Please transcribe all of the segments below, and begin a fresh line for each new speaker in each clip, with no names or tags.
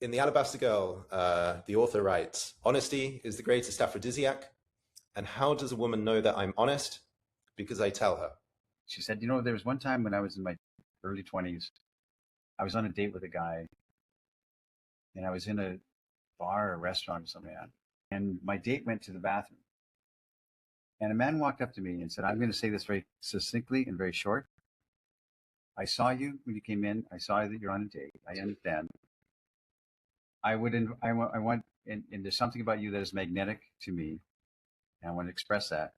In The Alabaster Girl, the author writes, honesty is the greatest aphrodisiac. And how does a woman know that I'm honest? Because I tell her.
She said, there was one time when I was in my early 20s, I was on a date with a guy, and I was in a bar or a restaurant or something like that. And my date went to the bathroom. And a man walked up to me and said, I'm going to say this very succinctly and very short. I saw you when you came in. I saw that you're on a date. I understand. I want, and there's something about you that is magnetic to me. And I want to express that.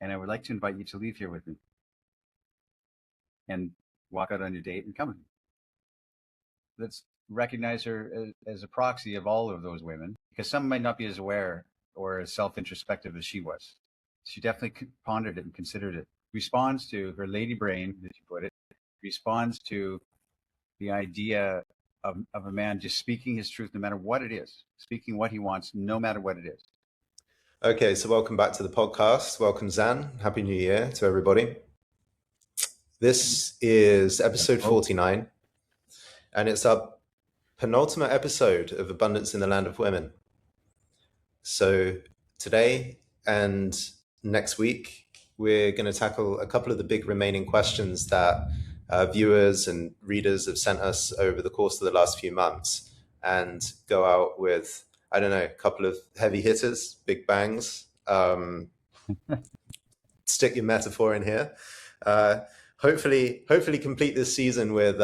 And I would like to invite you to leave here with me and walk out on your date and come with me. Let's recognize her as a proxy of all of those women, because some might not be as aware or as self-introspective as she was. She definitely pondered it and considered it. Responds to her lady brain, as you put it, responds to the idea of a man just speaking his truth no matter what it is, speaking what he wants no matter what it is.
Okay, so welcome back to the podcast. Welcome, Zan. Happy New Year to everybody. This is episode 49, and it's our penultimate episode of Abundance in the Land of Women. So today and next week, we're going to tackle a couple of the big remaining questions that viewers and readers have sent us over the course of the last few months, and go out with, I don't know, a couple of heavy hitters, big bangs. Stick your metaphor in here. Hopefully complete this season with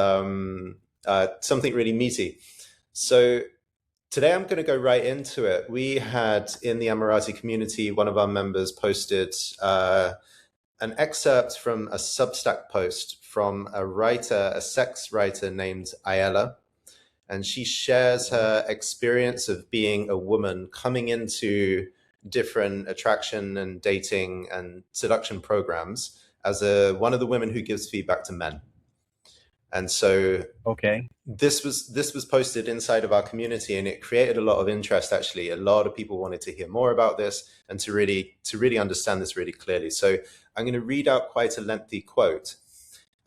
something really meaty. So today I'm going to go right into it. We had in the Amorata community, one of our members posted an excerpt from a Substack post from a sex writer named Ayala. And she shares her experience of being a woman coming into different attraction and dating and seduction programs as one of the women who gives feedback to men. And so this was posted inside of our community, and it created a lot of interest. Actually, a lot of people wanted to hear more about this and to really understand this really clearly. So I'm going to read out quite a lengthy quote.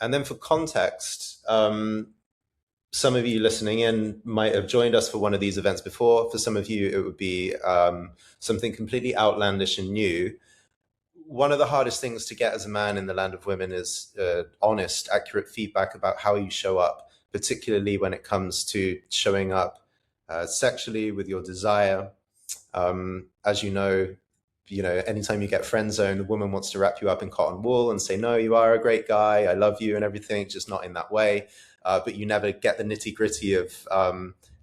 And then for context, some of you listening in might have joined us for one of these events before. For some of you, it would be something completely outlandish and new. One of the hardest things to get as a man in the land of women is honest, accurate feedback about how you show up, particularly when it comes to showing up sexually with your desire. As you know, anytime you get friend zoned, the woman wants to wrap you up in cotton wool and say, no, you are a great guy, I love you and everything, just not in that way. But you never get the nitty gritty of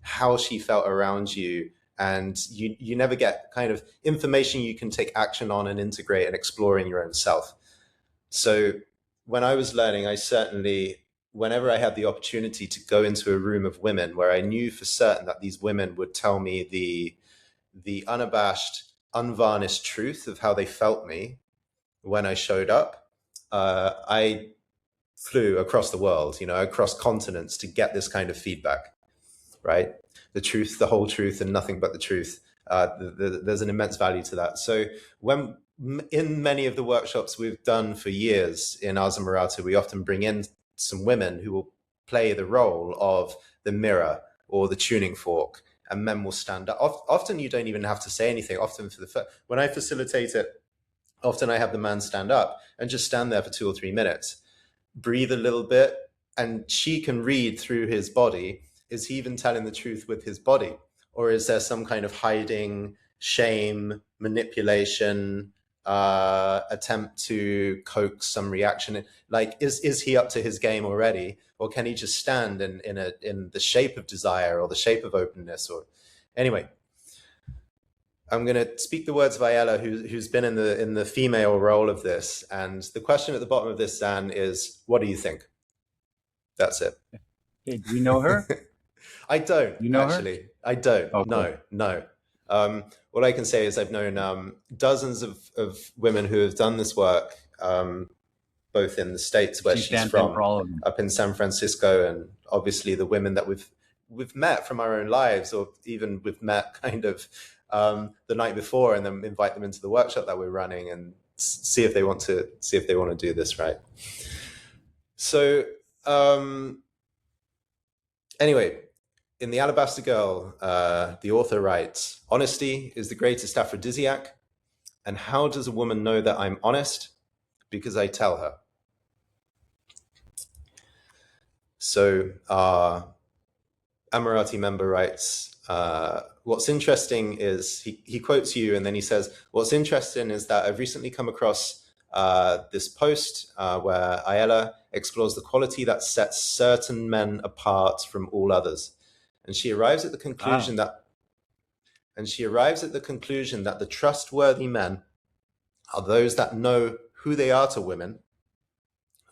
how she felt around you. And you never get kind of information you can take action on and integrate and explore in your own self. So when I was learning, I certainly, whenever I had the opportunity to go into a room of women where I knew for certain that these women would tell me the unabashed, unvarnished truth of how they felt me when I showed up, I flew across the world, across continents to get this kind of feedback, right? The truth, the whole truth, and nothing but the truth. There's an immense value to that. So when in many of the workshops we've done for years in Ars Amorata, we often bring in some women who will play the role of the mirror or the tuning fork, and men will stand up. Often you don't even have to say anything. Often when I facilitate it, often I have the man stand up and just stand there for 2 or 3 minutes, breathe a little bit, and she can read through his body. Is he even telling the truth with his body? Or is there some kind of hiding, shame, manipulation, attempt to coax some reaction? Like, is he up to his game already? Or can he just stand in the shape of desire or the shape of openness? Or anyway, I'm going to speak the words of Ayala, who's been in the female role of this. And the question at the bottom of this, Zan, is, what do you think? That's it.
Hey, do you know her?
I don't,
you know
actually.
Her?
I don't.
Oh, cool.
No. What I can say is I've known dozens of women who have done this work, both in the States where she's from, up in San Francisco, and obviously the women that we've met from our own lives, or even we've met kind of the night before, and then invite them into the workshop that we're running and see if they want to do this, right? So anyway, In The Alabaster Girl, the author writes, "Honesty is the greatest aphrodisiac. And how does a woman know that I'm honest? Because I tell her." So Amorati member writes, what's interesting is, he quotes you and then he says, "What's interesting is that I've recently come across this post where Ayala explores the quality that sets certain men apart from all others. And she arrives at the conclusion
Ah,
that the trustworthy men are those that know who they are to women,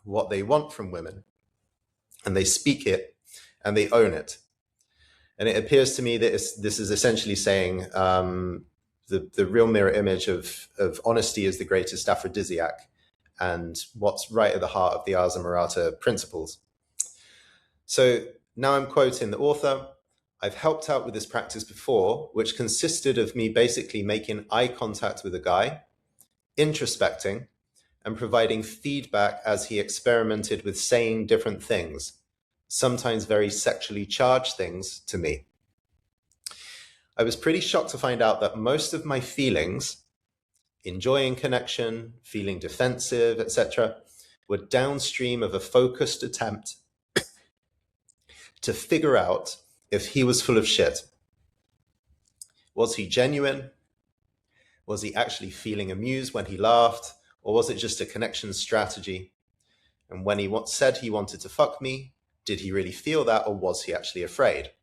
what they want from women, and they speak it and they own it." And it appears to me that this is essentially saying the real mirror image of honesty is the greatest aphrodisiac, and what's right at the heart of the Ars Amorata principles. So now I'm quoting the author. "I've helped out with this practice before, which consisted of me basically making eye contact with a guy, introspecting, and providing feedback as he experimented with saying different things, sometimes very sexually charged things, to me. I was pretty shocked to find out that most of my feelings, enjoying connection, feeling defensive, etc., were downstream of a focused attempt to figure out if he was full of shit. Was he genuine? Was he actually feeling amused when he laughed? Or was it just a connection strategy? And when he said he wanted to fuck me, did he really feel that, or was he actually afraid?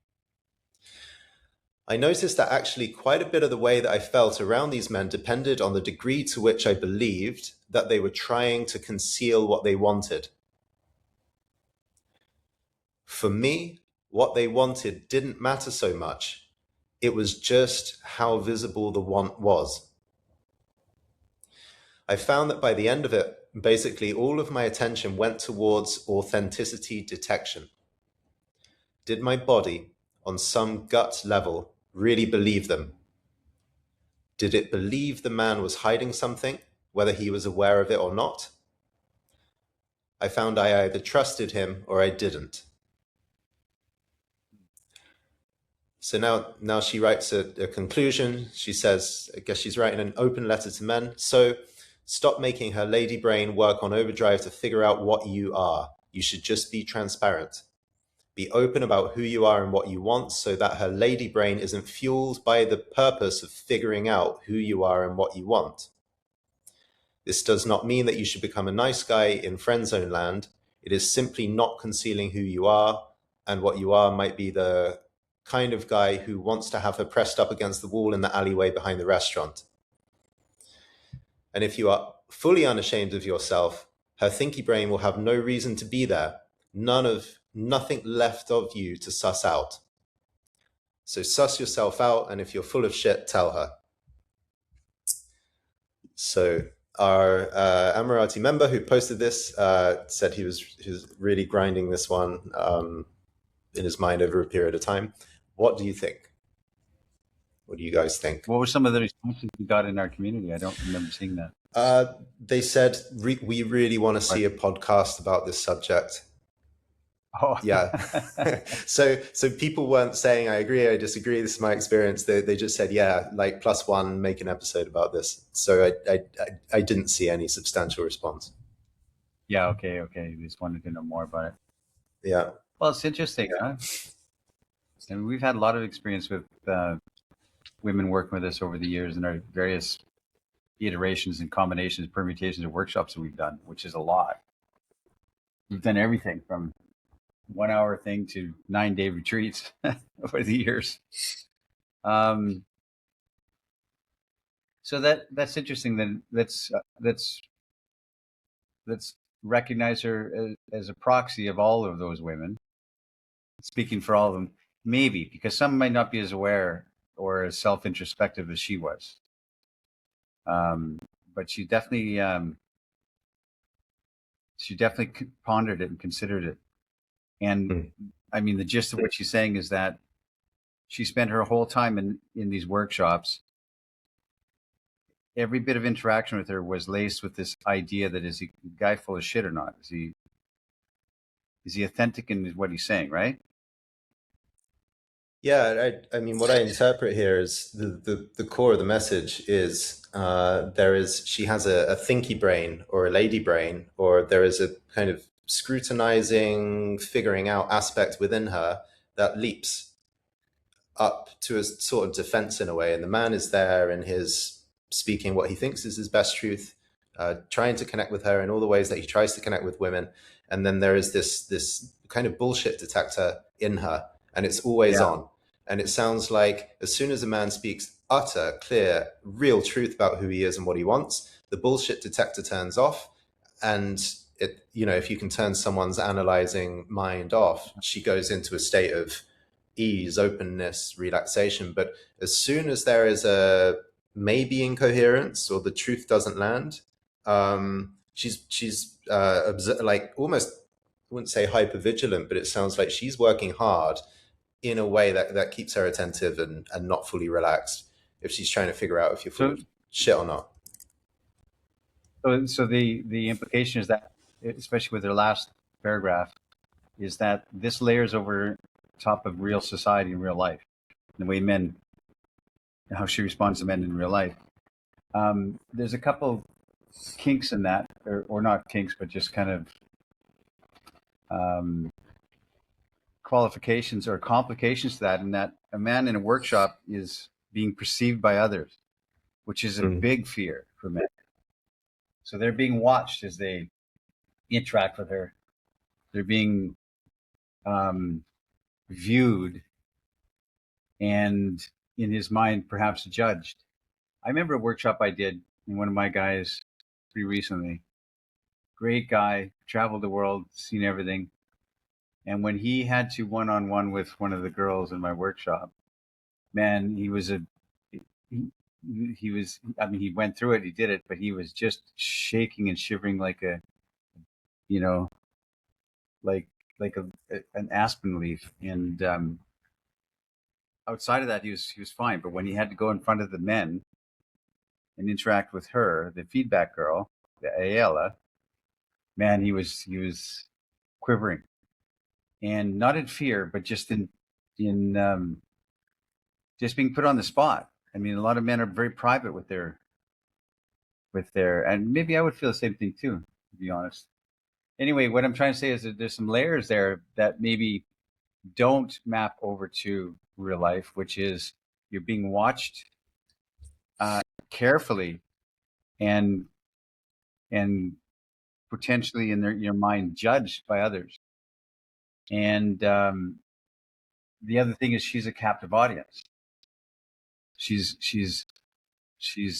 I noticed that actually quite a bit of the way that I felt around these men depended on the degree to which I believed that they were trying to conceal what they wanted. For me, what they wanted didn't matter so much. It was just how visible the want was. I found that by the end of it, basically all of my attention went towards authenticity detection. Did my body, on some gut level, really believe them? Did it believe the man was hiding something, whether he was aware of it or not? I found I either trusted him or I didn't. So now she writes a conclusion. She says, I guess she's writing an open letter to men. So stop making her lady brain work on overdrive to figure out what you are. You should just be transparent. Be open about who you are and what you want so that her lady brain isn't fueled by the purpose of figuring out who you are and what you want. This does not mean that you should become a nice guy in friend zone land. It is simply not concealing who you are, and what you are might be the kind of guy who wants to have her pressed up against the wall in the alleyway behind the restaurant. And if you are fully unashamed of yourself, her thinky brain will have no reason to be there. Nothing left of you to suss out. So suss yourself out, and if you're full of shit, tell her." So our Amorati member who posted this said he was really grinding this one in his mind over a period of time. What do you think? What do you guys think?
what were some of the responses we got in our community? I don't remember seeing that.
They said, we really want to see a podcast about this subject.
Oh,
Yeah. So people weren't saying, I agree, I disagree, this is my experience. They just said, yeah, like +1, make an episode about this. So I didn't see any substantial response.
yeah. Okay. We just wanted to know more about it.
Yeah.
Well, it's interesting, huh? And we've had a lot of experience with women working with us over the years in our various iterations and combinations, permutations, of workshops that we've done, which is a lot. We've done everything from 1 hour thing to 9-day retreats over the years. So that's interesting. Then let's recognize her as a proxy of all of those women. Speaking for all of them, maybe because some might not be as aware or as self-introspective as she was. But she definitely pondered it and considered it. And I mean, the gist of what she's saying is that she spent her whole time in these workshops. Every bit of interaction with her was laced with this idea that, is he a guy full of shit or not? Is he authentic in what he's saying, right?
Yeah, I mean, what I interpret here is the core of the message is she has a thinky brain or a lady brain, or there is a kind of scrutinizing, figuring out aspect within her that leaps up to a sort of defense in a way. And the man is there in his speaking what he thinks is his best truth, trying to connect with her in all the ways that he tries to connect with women. And then there is this kind of bullshit detector in her, and it's always
Yeah.
on. And it sounds like as soon as a man speaks utter, clear, real truth about who he is and what he wants, the bullshit detector turns off. And if you can turn someone's analyzing mind off, she goes into a state of ease, openness, relaxation. But as soon as there is a maybe incoherence or the truth doesn't land, like almost, I wouldn't say hyper vigilant, but it sounds like she's working hard in a way that keeps her attentive and not fully relaxed if she's trying to figure out if you're full
So
of shit or not.
so the implication is that, especially with their last paragraph, is that this layers over top of real society and real life, the way men, how she responds to men in real life. There's a couple kinks in that, or not kinks, but just kind of um, qualifications or complications to that, in that a man in a workshop is being perceived by others, which is a
Mm.
big fear for men. So they're being watched as they interact with her. They're being um, viewed and, in his mind, perhaps judged. I remember a workshop I did, and one of my guys pretty recently, great guy, traveled the world, seen everything. And when he had to one on one with one of the girls in my workshop, man, he, he was, I mean, he went through it, he did it, but he was just shaking and shivering like a, you know, like, an aspen leaf. And outside of that, he was fine. But when he had to go in front of the men and interact with her, the feedback girl, the Ayala, man, he was quivering, and not in fear, but just in just being put on the spot. I mean, a lot of men are very private with their, and maybe I would feel the same thing too, to be honest. Anyway, what I'm trying to say is that there's some layers there that maybe don't map over to real life, which is you're being watched carefully, and and potentially in your mind judged by others. And the other thing is she's a captive audience. She's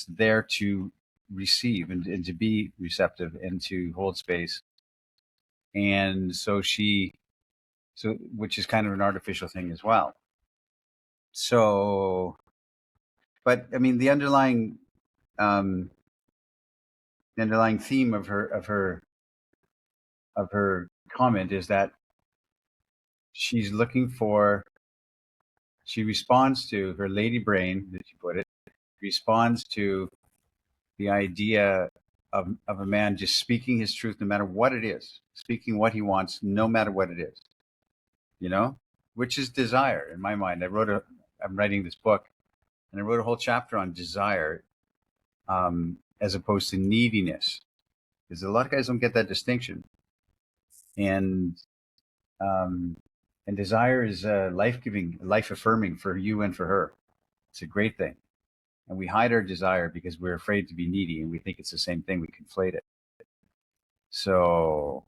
there to receive, and to be receptive and to hold space. And so which is kind of an artificial thing as well. So, but I mean, um, the underlying theme of her comment is that she's looking for, she responds to her lady brain, as you put it, responds to the idea of a man just speaking his truth no matter what it is, speaking what he wants no matter what it is, you know, which is desire in my mind. I'm writing this book, and I wrote a whole chapter on desire, as opposed to neediness, because a lot of guys don't get that distinction. And um, and desire is life giving, life affirming for you and for her. It's a great thing. And we hide our desire because we're afraid to be needy, and we think it's the same thing. We conflate it. So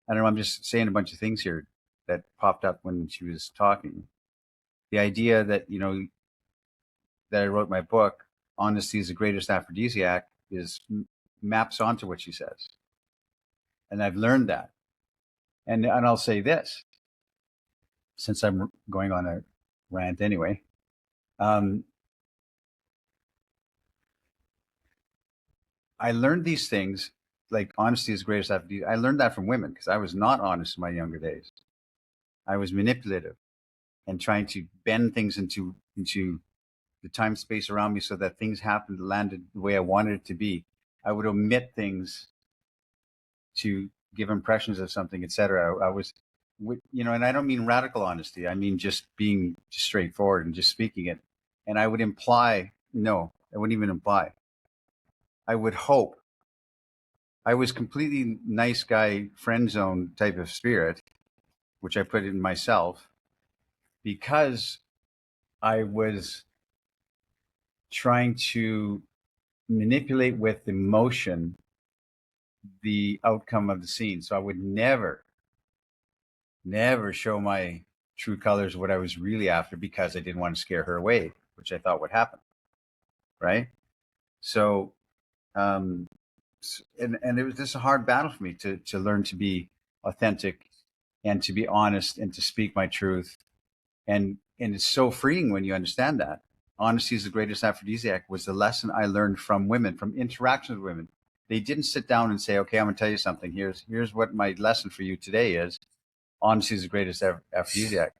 I don't know. I'm just saying a bunch of things here that popped up when she was talking. The idea that, that I wrote my book, "Honesty is the Greatest Aphrodisiac," is maps onto what she says, and I've learned that. And I'll say this, since I'm going on a rant anyway. Um, I learned these things, like honesty is the greatest aphrodisiac. I learned that from women because I was not honest in my younger days. I was manipulative and trying to bend things into the time space around me so that things happened, landed the way I wanted it to be. I would omit things to give impressions of something, etc. I was and I don't mean radical honesty. I mean just being straightforward and just speaking it. And I would imply, no, I wouldn't even imply. I would hope I was completely nice guy, friend zone type of spirit, which I put in myself because I was trying to manipulate with emotion the outcome of the scene. So I would never show my true colors, what I was really after, because I didn't want to scare her away, which I thought would happen. Right. So, um, and it was just a hard battle for me to learn to be authentic and to be honest and to speak my truth. And it's so freeing when you understand that. Honesty is the greatest aphrodisiac was the lesson I learned from women, from interactions with women. They didn't sit down and say, okay, I'm going to tell you something. Here's what my lesson for you today is. Honesty is the greatest aphrodisiac.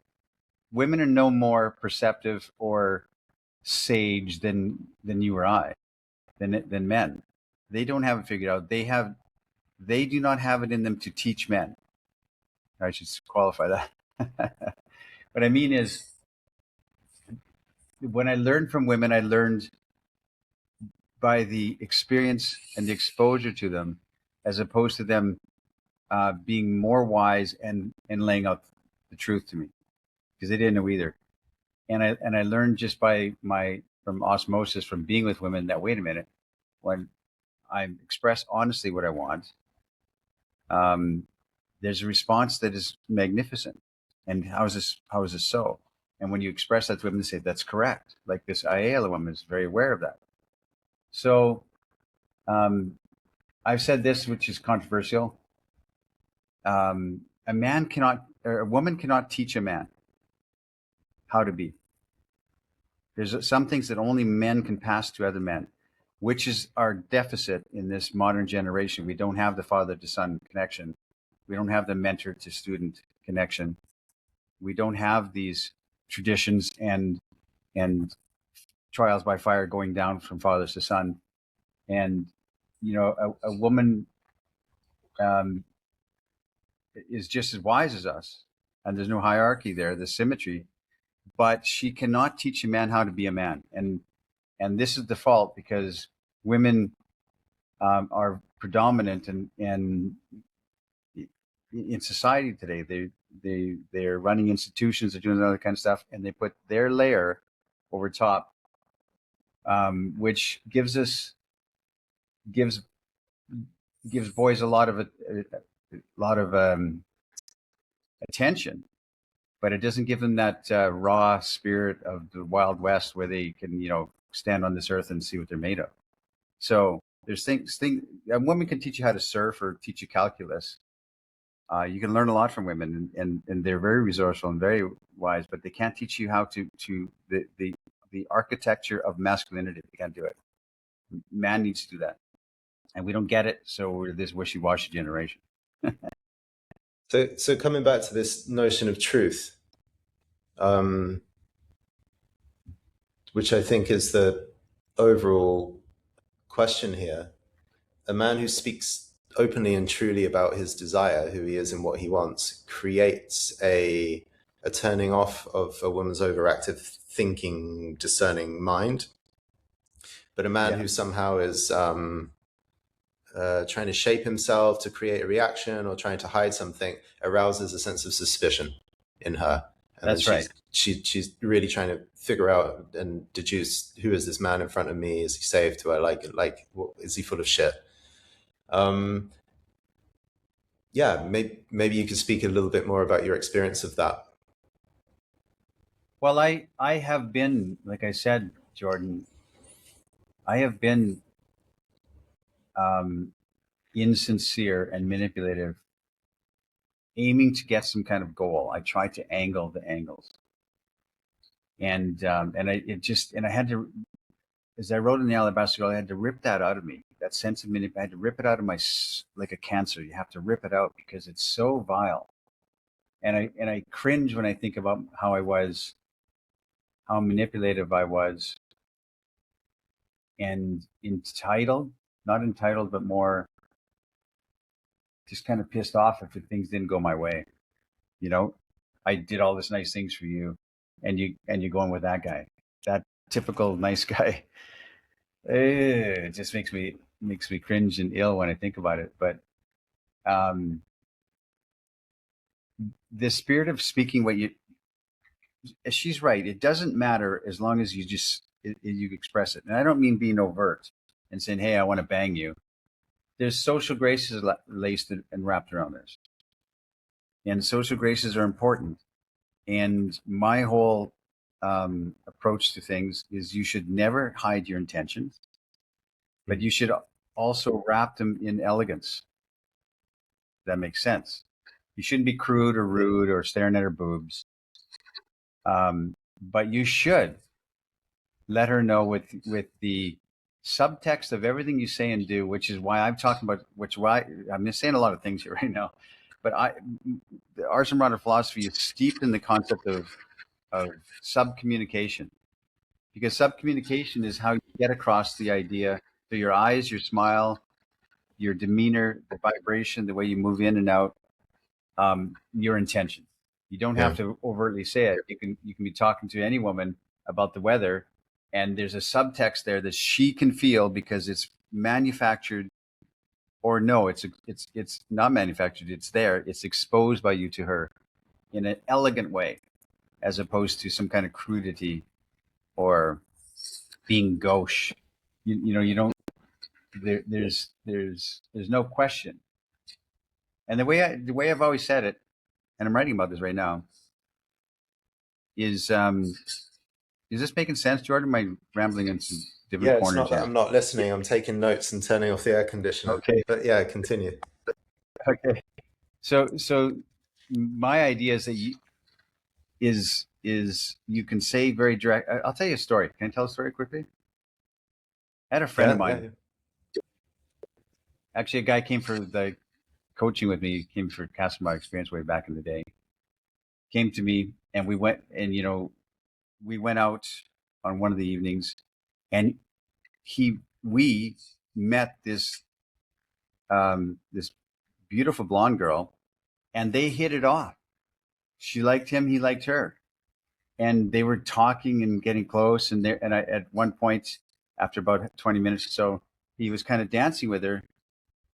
Women are no more perceptive or sage than you or I, than men. They don't have it figured out. They do not have it in them to teach men. I should qualify that. What I mean is, when I learned from women, I learned by the experience and the exposure to them, as opposed to them being more wise and laying out the truth to me, because they didn't know either. And I learned just by from osmosis, from being with women, that wait a minute, when I express honestly what I want, um, there's a response that is magnificent. And how is this so? And when you express that to women, they say that's correct. Like this Ayala woman is very aware of that. So um, I've said this, which is controversial. A man cannot, or a woman cannot teach a man how to be. There's some things that only men can pass to other men, which is our deficit in this modern generation. We don't have the father to son connection. We don't have the mentor to student connection. We don't have these traditions and trials by fire going down from fathers to son. And a woman um, is just as wise as us, and there's no hierarchy there. There's symmetry, but she cannot teach a man how to be a man. And this is the fault, because women are predominant in society today. They're running institutions, they're doing other kind of stuff, and they put their layer over top, which gives gives boys a lot of attention, but it doesn't give them that raw spirit of the Wild West, where they can stand on this earth and see what they're made of. So there's things a woman can teach you how to surf or teach you calculus. You can learn a lot from women, and they're very resourceful and very wise, but they can't teach you how to the architecture of masculinity. They can't do it. Man needs to do that, and we don't get it. So we're this wishy-washy generation.
So coming back to this notion of truth, um, which I think is the overall question here. A man who speaks openly and truly about his desire, who he is and what he wants, creates a turning off of a woman's overactive thinking, discerning mind. But a man
Yeah,
who somehow is trying to shape himself to create a reaction or trying to hide something arouses a sense of suspicion in her. And then
that's right.
she's really trying to figure out and deduce, who is this man in front of me? Is he safe? Do I like what, is he full of shit? Um, yeah, maybe you could speak a little bit more about your experience of that.
Well, I have been, like I said, Jordan, I have been um, insincere and manipulative, aiming to get some kind of goal. I tried to angle the angles, and I had to, as I wrote in the Alabaster Girl, I had to rip that out of me. That sense of manipulation, I had to rip it out of like a cancer. You have to rip it out because it's so vile. And I cringe when I think about how I was, how manipulative I was, and entitled, not entitled, but more just kind of pissed off if things didn't go my way. You know, I did all this nice things for you, and you're going with that guy, that typical nice guy. It just makes me cringe and ill when I think about it. But um, the spirit of speaking what you, she's right. It doesn't matter as long as you express it. And I don't mean being overt and saying, "Hey, I want to bang you." There's social graces laced and wrapped around this, and social graces are important. And my whole approach to things is you should never hide your intentions, but you should also wrap them in elegance. That makes sense. You shouldn't be crude or
Yeah.
rude or staring at her boobs. But you should let her know with the subtext of everything you say and do, which is why I'm talking about, which why I'm just saying a lot of things here right now. But the Ars Amorata philosophy is steeped in the concept of sub communication, because sub communication is how you get across the idea through your eyes, your smile, your demeanor, the vibration, the way you move in and out, your intention. You don't have
Yeah.
to overtly say it. You can be talking to any woman about the weather, and there's a subtext there that she can feel because it's manufactured, or no, it's not manufactured. It's there. It's exposed by you to her in an elegant way, as opposed to some kind of crudity or being gauche. You don't. There's no question. And the way I've always said it, and I'm writing about this right now, is this making sense, Jordan? Am I rambling into different
Yeah, it's not
corners
that
here?
I'm not listening. I'm taking notes and turning off the air conditioner.
Okay.
But yeah, continue.
Okay. So my idea is that you can say very direct. I'll tell you a story. Can I tell a story quickly? I had a friend of
Yeah, yeah,
mine.
yeah.
Actually, a guy came for the coaching with me. Came for casting my experience way back in the day. Came to me, and we went, and we went out on one of the evenings, and we met this beautiful blonde girl, and they hit it off. She liked him, he liked her, and they were talking and getting close. And I, at one point, after about 20 minutes or so, he was kind of dancing with her,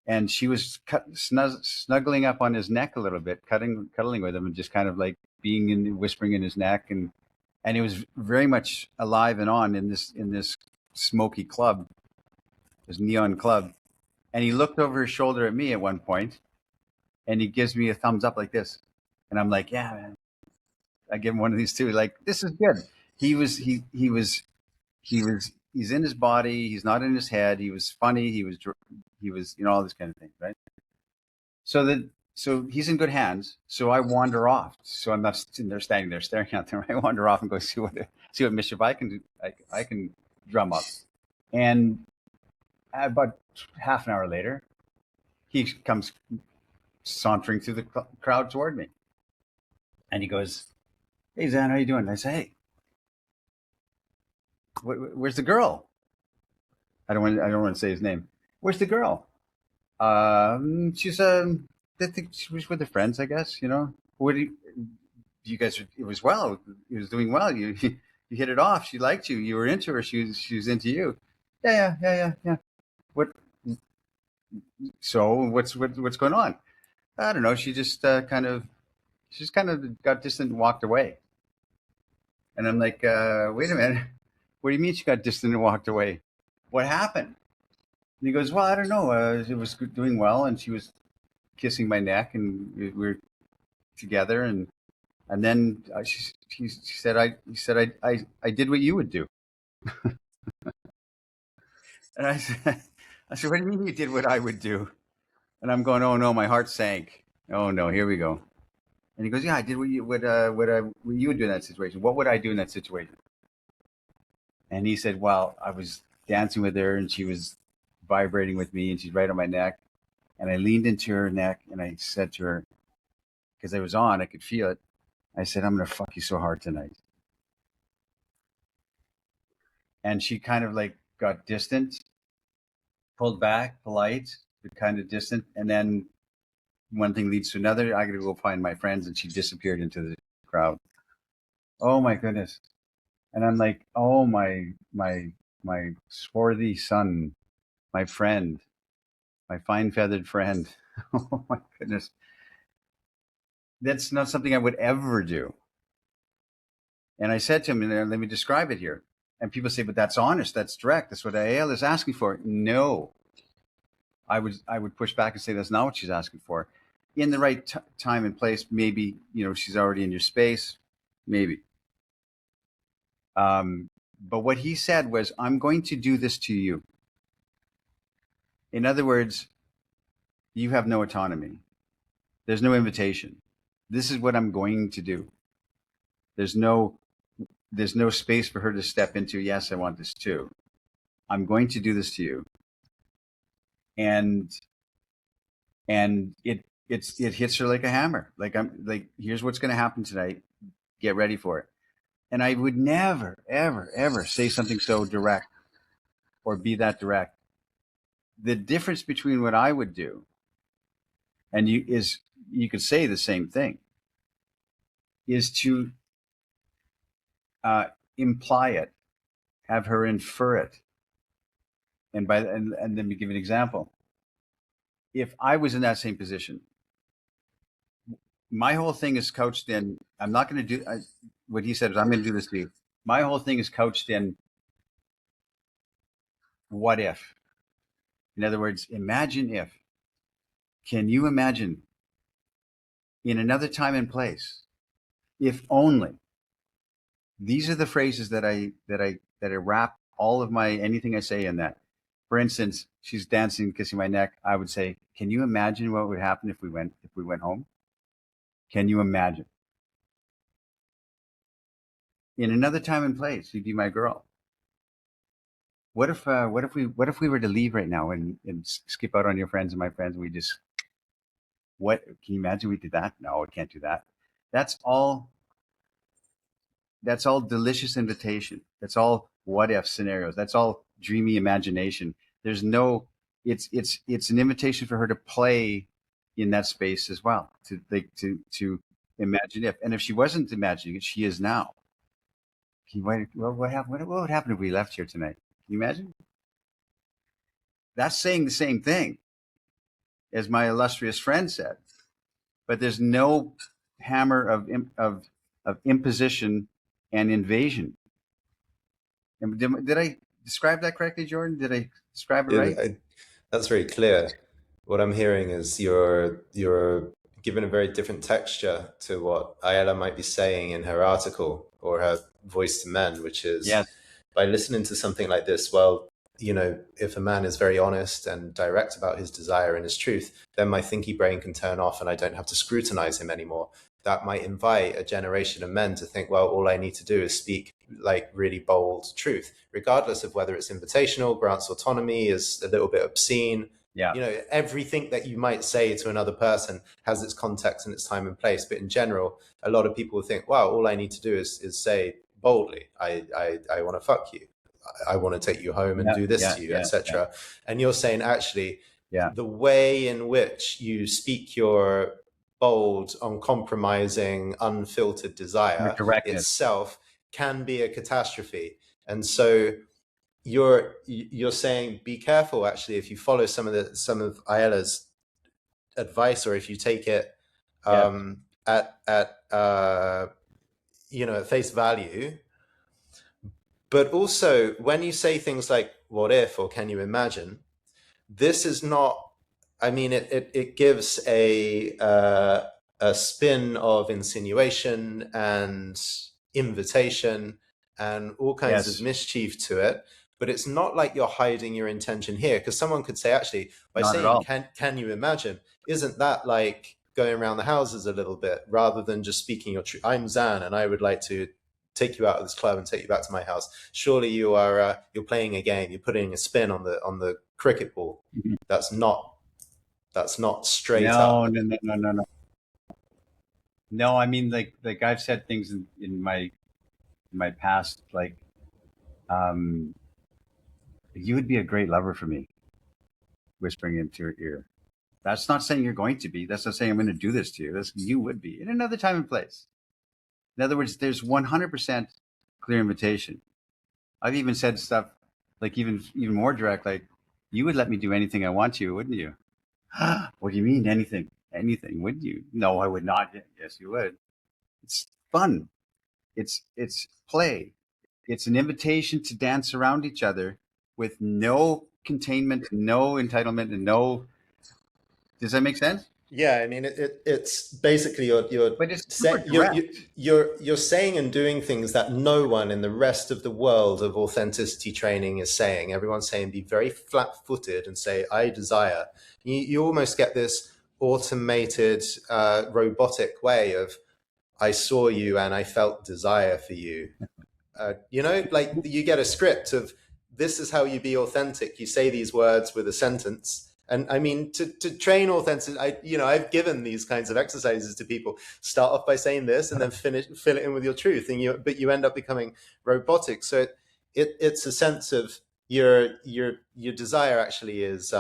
and she was snuggling up on his neck a little bit, cuddling with him, and just kind of like whispering in his neck, and it was very much alive and on in this smoky club, this neon club. And he looked over his shoulder at me at one point, and he gives me a thumbs up like this, and I'm like, yeah, man. I give him one of these too. Like, this is good. He's in his body. He's not in his head. He was funny. He was all this kind of thing, right? So he's in good hands. So I wander off. So I'm not sitting there standing there staring at them. I wander off and go see what mischief I can do. I can drum up. And about half an hour later, he comes sauntering through the crowd toward me, and he goes, "Hey, Zan, how you doing?" And I say, "Hey, where's the girl?" I don't want to say his name. Where's the girl? She's I think she was with her friends, I guess. What do you guys? It was well. It was doing well. You hit it off. She liked you. You were into her. She was into you. Yeah. What? So what's going on? I don't know. She just kind of got distant and walked away. And I'm like, wait a minute. What do you mean she got distant and walked away? What happened? And he goes, well, I don't know. It was doing well, and she was kissing my neck, and we were together, and then she said, I did what you would do. And I said, what do you mean you did what I would do? And I'm going, oh no, my heart sank. Oh no, here we go. And he goes, yeah, I did what you would do in that situation. What would I do in that situation? And he said, well, I was dancing with her, and she was vibrating with me, and she's right on my neck. And I leaned into her neck, and I said to her, because I was on, I could feel it. I said, I'm going to fuck you so hard tonight. And she kind of like got distant, pulled back, polite, but kind of distant. And then one thing leads to another. I got to go find my friends, and she disappeared into the crowd. Oh my goodness! And I'm like, oh my swarthy son, my friend, my fine feathered friend. Oh my goodness, that's not something I would ever do. And I said to him, and let me describe it here. And people say, but that's honest, that's direct, that's what AL is asking for. No, I would push back and say that's not what she's asking for. In the right time and place, maybe she's already in your space, maybe. But what he said was, "I'm going to do this to you." In other words, you have no autonomy. There's no invitation. This is what I'm going to do. There's no there's no space for her to step into. Yes, I want this too. I'm going to do this to you, and it hits her like a hammer. Like, I'm like, here's what's going to happen tonight. Get ready for it. And I would never, ever, ever say something so direct or be that direct. The difference between what I would do and you could say the same thing, is to imply it, have her infer it. And let me give an example. If I was in that same position, my whole thing is couched in, I'm not going to do what he said is, I'm going to do this to you. My whole thing is couched in what if. In other words, imagine if. Can you imagine in another time and place, if only? These are the phrases that I wrap all of my anything I say in that. For instance, she's dancing, kissing my neck. I would say, "Can you imagine what would happen if we went home? Can you imagine? In another time and place, you'd be my girl. What if we were to leave right now and skip out on your friends and my friends, and we just what can you imagine we did that? No, I can't do that. That's all that's all delicious invitation. That's all what if scenarios. That's all dreamy imagination. There's no it's an invitation for her to play in that space as well. To imagine if. And if she wasn't imagining it, she is now. Well, what would happen if we left here tonight? Can you imagine? That's saying the same thing as my illustrious friend said. But there's no hammer of imposition and invasion. And did I describe that correctly, Jordan? Did I describe it right?
That's very clear. What I'm hearing is you're giving a very different texture to what Ayala might be saying in her article or her voice to men, which is
Yes.
by listening to something like this, well, if a man is very honest and direct about his desire and his truth, then my thinky brain can turn off and I don't have to scrutinize him anymore. That might invite a generation of men to think, well, all I need to do is speak like really bold truth, regardless of whether it's invitational, grants autonomy, is a little bit obscene.
Yeah.
Everything that you might say to another person has its context and its time and place. But in general, a lot of people think, wow, all I need to do is say boldly, I want to fuck you. I want to take you home and
Yeah.
do this
Yeah.
to you,
Yeah. Yeah.
etc. And you're saying actually
Yeah.
the way in which you speak your bold, uncompromising, unfiltered
Your
desire
directness.
itself can be a catastrophe. And so you're saying be careful actually if you follow some of Ayala's advice, or if you take it
Yes.
at face value. But also, when you say things like "what if" or "can you imagine," this is not. I mean, it gives a spin of insinuation and invitation and all kinds of
Yes.
mischief to it. But it's not like you're hiding your intention here, because someone could say, actually, by
Not at
saying
all.
"can you imagine," isn't that like going around the houses a little bit, rather than just speaking your truth? I'm Zan, and I would like to take you out of this club and take you back to my house. Surely you're playing a game. You're putting a spin on the cricket ball.
Mhm.
That's not straight
No.
up.
No. No. No. No. No. No. I mean, like I've said things in my past, like, um, you would be a great lover for me, whispering into her ear. That's not saying you're going to be. That's not saying I'm going to do this to you. That's you would be in another time and place. In other words, there's 100% clear invitation. I've even said stuff like even more direct, like you would let me do anything I want to, wouldn't you? What do you mean anything? Anything? Would you? No, I would not. Yes, you would. It's fun. It's play. It's an invitation to dance around each other with no containment, no entitlement, and no. Does that make sense?
Yeah, I mean it's basically
But it's super direct.
you're saying and doing things that no one in the rest of the world of authenticity training is saying. Everyone's saying be very flat-footed and say I desire. You almost get this automated, robotic way of I saw you and I felt desire for you. Like you get a script of this is how you be authentic. You say these words with a sentence. And I mean, to train authentic, I've given these kinds of exercises to people. Start off by saying this, and then fill it in with your truth, but you end up becoming robotic. So it's a sense of your desire actually is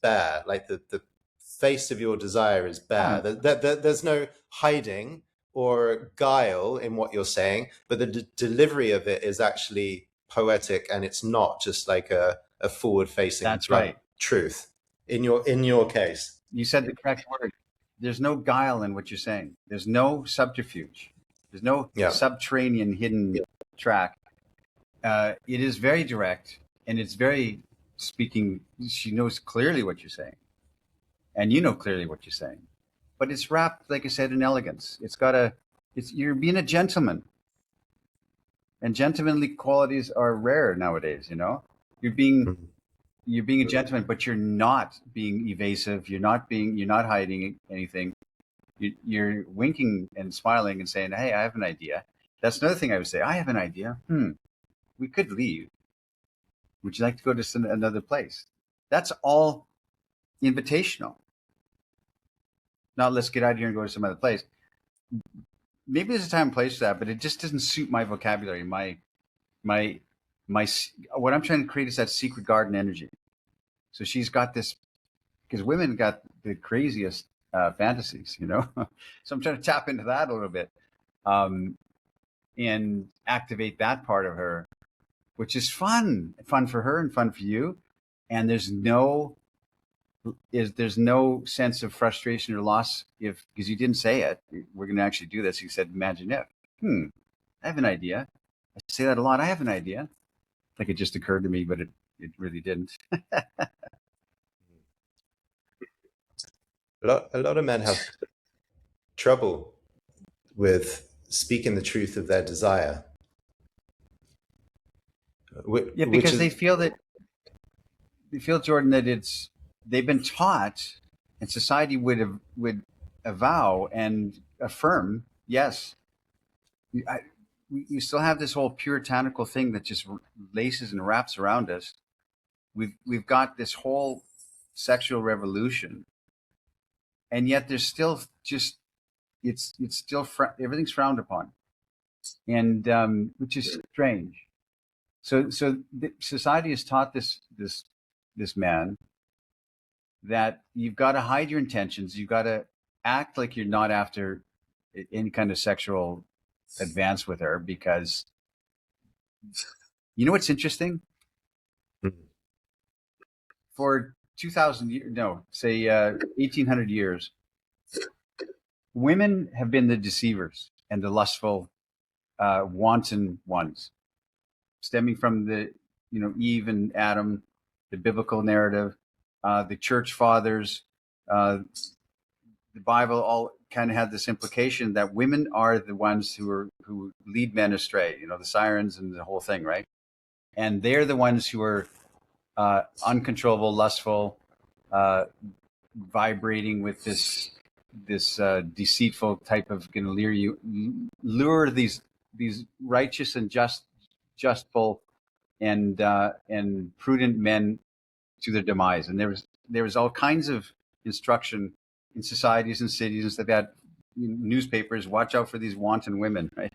bare. Like the face of your desire is bare. There's no hiding or guile in what you're saying, but the delivery of it is actually poetic, and it's not just like a forward-facing
That's
blunt
right.
truth. In your case,
You said the correct word. There's no guile in what you're saying. There's no subterfuge. There's no
yeah,
subterranean hidden track. It is very direct, and it's very speaking. She knows clearly what you're saying, and you know clearly what you're saying. But it's wrapped, like I said, in elegance. You're being a gentleman, and gentlemanly qualities are rare nowadays. You're being
Mhm.
you're being a gentleman, but you're not being evasive. You're not hiding anything. You're winking and smiling and saying, "Hey, I have an idea." That's another thing I would say. I have an idea. We could leave. Would you like to go to another place? That's all invitational. Now let's get out of here and go to some other place. Maybe there's a time and place for that, but it just doesn't suit my vocabulary. My my what I'm trying to create is that secret garden energy. So she's got this because women got the craziest fantasies, so I'm trying to tap into that a little bit, and activate that part of her, which is fun for her and fun for you. And there's no sense of frustration or loss because you didn't say it. We're going to actually do this. You said, imagine if. I have an idea. I say that a lot. I have an idea. Like it just occurred to me, but it really didn't.
A lot of men have trouble with speaking the truth of their desire,
Yeah,
which
because
is
they feel, Jordan, that they've been taught, and society would avow and affirm, yes, you still have this whole puritanical thing that just laces and wraps around us. We've got this whole sexual revolution, and yet there's still just it's still everything's frowned upon, and which is strange. So society has taught this man that you've got to hide your intentions. You've got to act like you're not after any kind of sexual advance with her, because you know what's interesting? For 2,000 years, no, say 1,800 years, women have been the deceivers and the lustful, wanton ones, stemming from Eve and Adam, the biblical narrative, the church fathers, the Bible all kind of had this implication that women are the ones who lead men astray. The sirens and the whole thing, right? And they're the ones who are uncontrollable, lustful, vibrating with this deceitful type of going to lure these righteous and justful and prudent men to their demise. And there was all kinds of instruction in societies and cities and stuff that newspapers, watch out for these wanton women, right?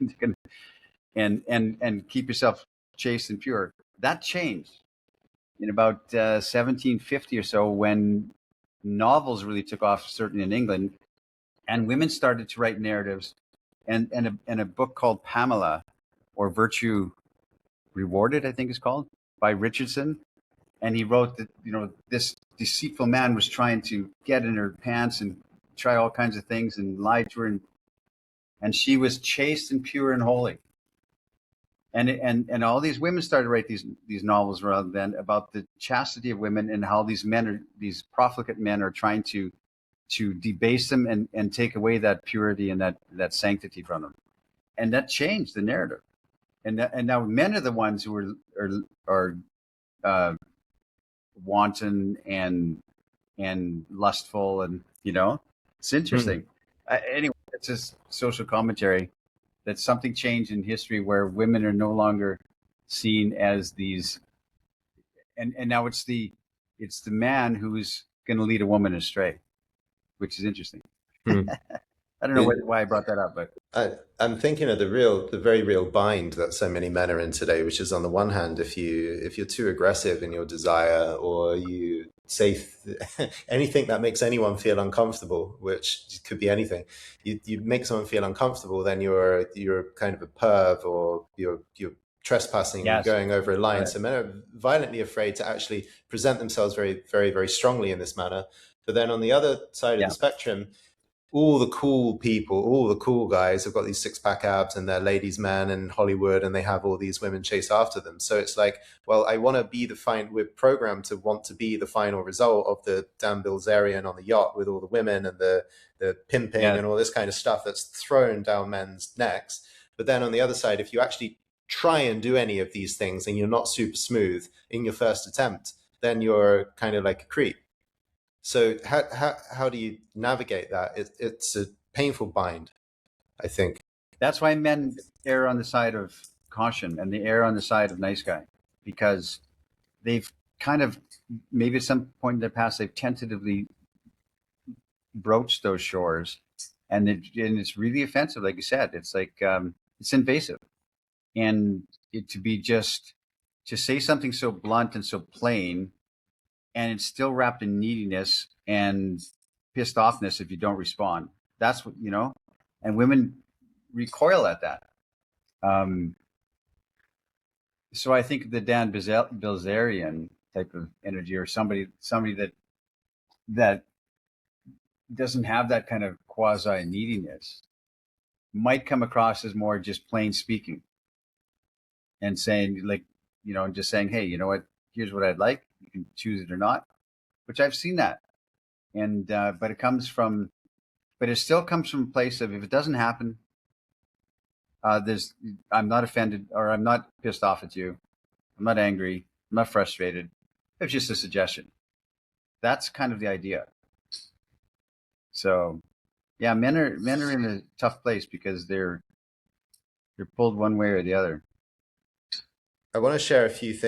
and keep yourself chaste and pure. That changed in about 1750 or so, when novels really took off, certainly in England, and women started to write narratives. And a book called Pamela, or Virtue Rewarded, I think it's called, by Richardson. And he wrote that, this deceitful man was trying to get in her pants and try all kinds of things and lie to her, and she was chaste and pure and holy. And all these women started to write these novels around then about the chastity of women, and how these profligate men are trying to debase them and take away that purity and that sanctity from them. And that changed the narrative. And now men are the ones who are uh, wanton and lustful, and it's interesting. Anyway, it's just social commentary that something changed in history where women are no longer seen as these, and now it's the man who's going to lead a woman astray, which is interesting.
Hmm.
I don't know why I brought that up, but
I'm thinking of the very real bind that so many men are in today, which is, on the one hand, if you're too aggressive in your desire, or you say anything that makes anyone feel uncomfortable, which could be anything, you make someone feel uncomfortable, then you're kind of a perv, or you're trespassing,
yes,
going over a line.
right.
So men are violently afraid to actually present themselves very, very, very strongly in this manner. But then on the other side of
Yeah,
the spectrum, all the cool people, all the cool guys have got these six-pack abs, and they're ladies' men in Hollywood, and they have all these women chase after them. So it's like, well, I want to be we're programmed to want to be the final result of the Dan Bilzerian on the yacht with all the women and the pimping
yeah,
and all this kind of stuff that's thrown down men's necks. But then on the other side, if you actually try and do any of these things and you're not super smooth in your first attempt, then you're kind of like a creep. So how do you navigate that? It's a painful bind, I think.
that's why men err on the side of caution, and they err on the side of nice guy, because they've kind of, maybe at some point in their past, they've tentatively broached those shores, and it's really offensive. Like you said, it's like, it's invasive, and to be just to say something so blunt and so plain, and it's still wrapped in neediness and pissed offness if you don't respond. That's what and women recoil at that. Um, so I think the Dan Bilzerian type of energy, or somebody that doesn't have that kind of quasi neediness, might come across as more just plain speaking, and saying, like, just saying, hey, you know what? Here's what I'd like. You can choose it or not. Which I've seen that, and but it still comes from a place of, if it doesn't happen, there's I'm not offended, or I'm not pissed off at you. I'm not angry. I'm not frustrated. It's just a suggestion. That's kind of the idea. So yeah, men are in a tough place because they're pulled one way or the other.
I want to share a few